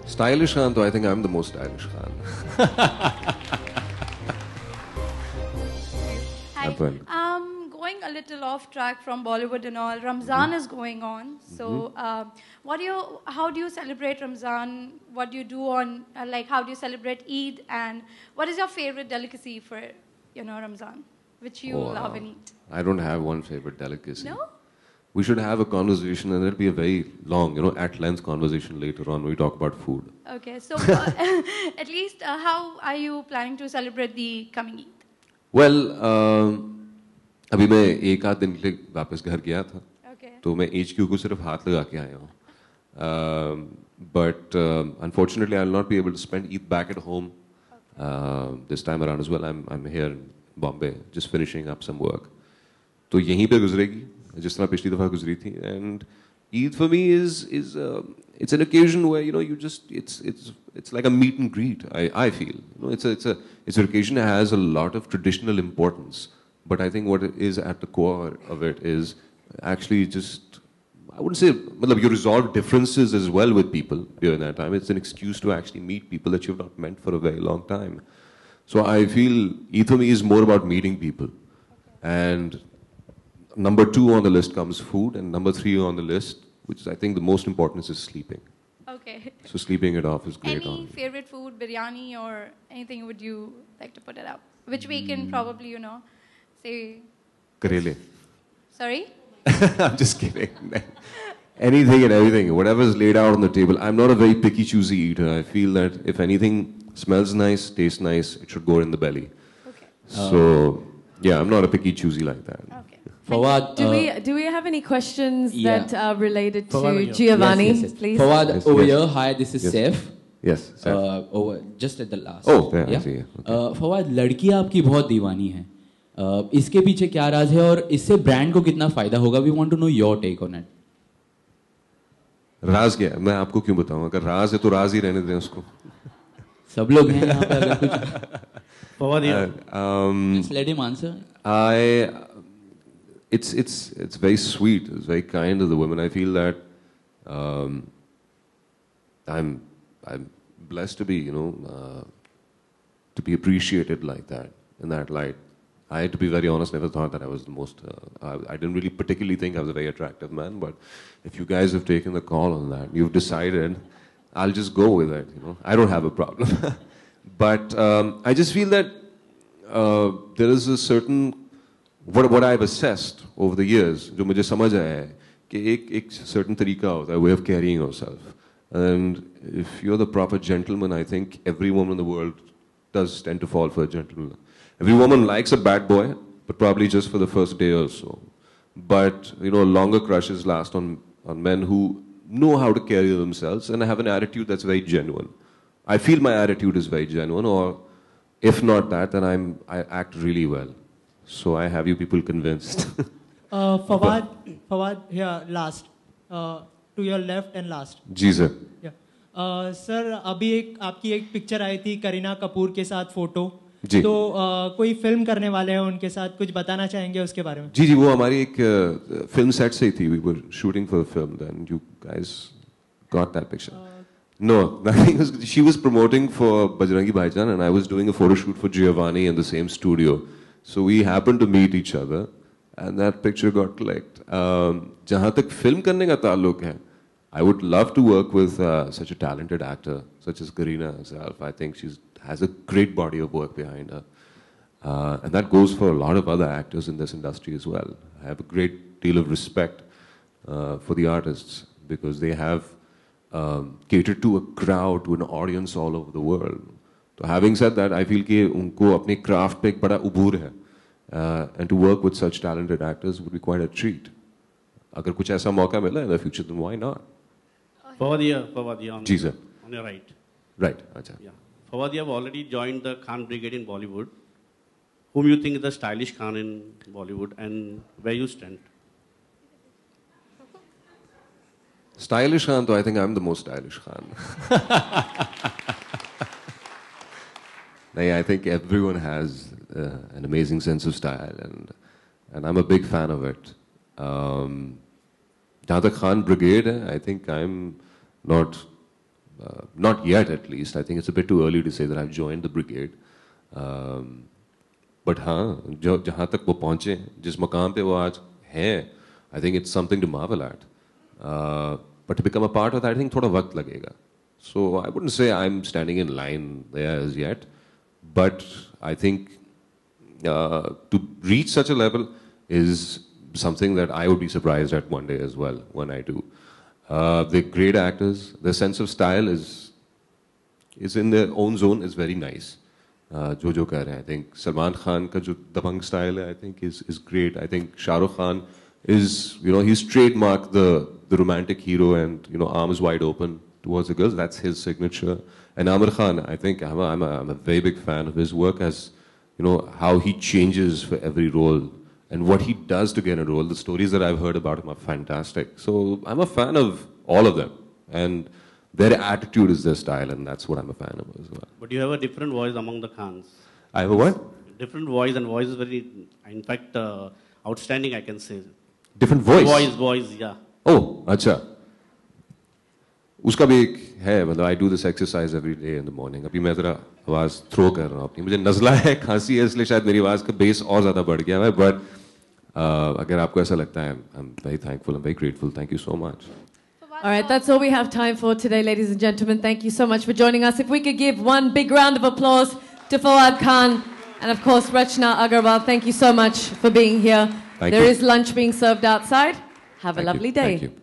Stylish Khan, though I think I'm the most stylish Khan. Hi. Going a little off track from Bollywood and all, Ramzan is going on. So, how do you celebrate Ramzan? What do you do on, how do you celebrate Eid? And what is your favorite delicacy for, Ramzan, which you love and eat? I don't have one favorite delicacy. No? We should have a conversation, and it'll be a very long, at-length conversation later on when we talk about food. Okay, so at least how are you planning to celebrate the coming Eid? Well, अभी मैं एक आध दिन के लिए वापस घर गया था, तो मैं HQ को सिर्फ हाथ लगा के आया हूँ. But unfortunately, I'll not be able to spend Eid back at home this time around as well. I'm here in Bombay, just finishing up some work. तो यहीं पे गुजरेगी, जिस तरह पिछली दफा गुजरी थी. And Eid for me is it's an occasion where you just it's like a meet and greet. I feel it's an occasion that has a lot of traditional importance. But I think what is at the core of it is actually just, I wouldn't say, you resolve differences as well with people during that time. It's an excuse to actually meet people that you've not met for a very long time. So I feel Eid for me is more about meeting people. And number 2 on the list comes food, and number 3 on the list, which is I think the most important, is sleeping. Okay. So sleeping it off is great. Any favorite food, biryani or anything would you like to put it up? Which we can probably, say... Karele. Sorry? I'm just kidding. Anything and everything, whatever's laid out on the table. I'm not a very picky, choosy eater. I feel that if anything smells nice, tastes nice, it should go in the belly. Okay. So, yeah, I'm not a picky, choosy like that. Okay. Fawad, do we have any questions that are related to Giovanni, yes. please? Fawad, over here. Hi, this is Saif. Yes, Saif. Over, just at the last. Oh, yeah, I see. Okay. Fawad, लड़की आपकी बहुत दीवानी है. इसके पीछे क्या राज है और इससे ब्रांड को कितना फायदा होगा? We want to know your take on it. राज क्या है? मैं आपको क्यों बताऊं? अगर राज है तो राज ही रहने दें उसको. सब लोग हैं यहाँ पे अगर कुछ. Fawad, just let him answer. It's very sweet. It's very kind of the women. I feel that I'm blessed to be to be appreciated like that, in that light. I had to be very honest, never thought that I was the most, I didn't really particularly think I was a very attractive man, but if you guys have taken the call on that, you've decided, I'll just go with it, I don't have a problem. But I just feel that there is a certain, what I've assessed over the years, जो मुझे समझ आया है, कि एक certain तरीका होता है, way of carrying yourself. And if you're the proper gentleman, I think every woman in the world does tend to fall for a gentleman. Every woman likes a bad boy, but probably just for the first day or so. But, longer crushes last on men who know how to carry themselves and have an attitude that's very genuine. I feel my attitude is very genuine, or if not that, then I act really well. So I have you people convinced. Fawad, here, last. To your left and last. Ji sir. Yeah. Sir, अभी आपकी एक picture आई थी करीना कपूर के साथ photo. जी. तो कोई film करने वाले हैं उनके साथ, कुछ बताना चाहेंगे उसके बारे में? जी वो हमारी एक फिल्म सेट से ही थी. We were shooting for a film, then you guys got that picture. No, nothing. She was promoting for Bajrangi Bhaijaan, and I was doing a photo shoot for Giovanni in the same studio. So we happened to meet each other, and that picture got clicked. जहाँ तक film करने का ताल्लुक है, I would love to work with such a talented actor, such as Kareena herself. I think she has a great body of work behind her. And that goes for a lot of other actors in this industry as well. I have a great deal of respect for the artists because they have catered to a crowd, to an audience all over the world. So having said that, I feel कि उनको अपने craft पे एक बड़ा उबूर है. And to work with such talented actors would be quite a treat. अगर कुछ ऐसा मौका मिला in the future, then why not? Fawad, on your right. Right, acha. Yeah. Fawad, you have already joined the Khan Brigade in Bollywood. Whom you think is the stylish Khan in Bollywood, and where you stand? Stylish Khan, though I think I'm the most stylish Khan. I think everyone has an amazing sense of style, and I'm a big fan of it. जहाँ तक Khan Brigade है, I think I'm not not yet at least. I think it's a bit too early to say that I've joined the brigade. But हाँ, जहाँ तक वो पहुँचे, जिस मकाम पे वो आज हैं, I think it's something to marvel at. But to become a part of that, I think थोड़ा वक्त लगेगा. So I wouldn't say I'm standing in line there as yet, but I think to reach such a level is something that I would be surprised at one day as well when I do. They're great actors. Their sense of style is in their own zone. Is very nice. जो कह रहे हैं, I think Salman Khan का जो दबंग style है, I think is great. I think Shah Rukh Khan is, he's trademarked the romantic hero and arms wide open towards the girls. That's his signature. And Amir Khan, I think I'm a very big fan of his work, as how he changes for every role and what he does to get a role. The stories that I've heard about him are fantastic. So I'm a fan of all of them, and their attitude is their style, and that's what I'm a fan of as well. But you have a different voice among the Khans. I have a what? Different voice, and voice is very, in fact, outstanding, I can say. Different voice? Voice, yeah. Oh, अच्छा. उसका भी एक है, मतलब I do this exercise every day in the morning. अभी मैं ज़रा आवाज़ थ्रो कर रहा हूँ अपनी. मुझे नज़ला है, खांसी है, इसलिए शायद मेरी आवाज़ का बेस और ज़्यादा बढ़ गया है. But अगर आपको ऐसा लगता है, I'm very thankful, I'm very grateful. Thank you so much. All right, that's all we have time for today, ladies and gentlemen. Thank you so much for joining us. If we could give one big round of applause to Fawad Khan and, of course, Rachna Agarwal. Thank you so much for being here. There is lunch being served outside. Have a lovely day. Thank you.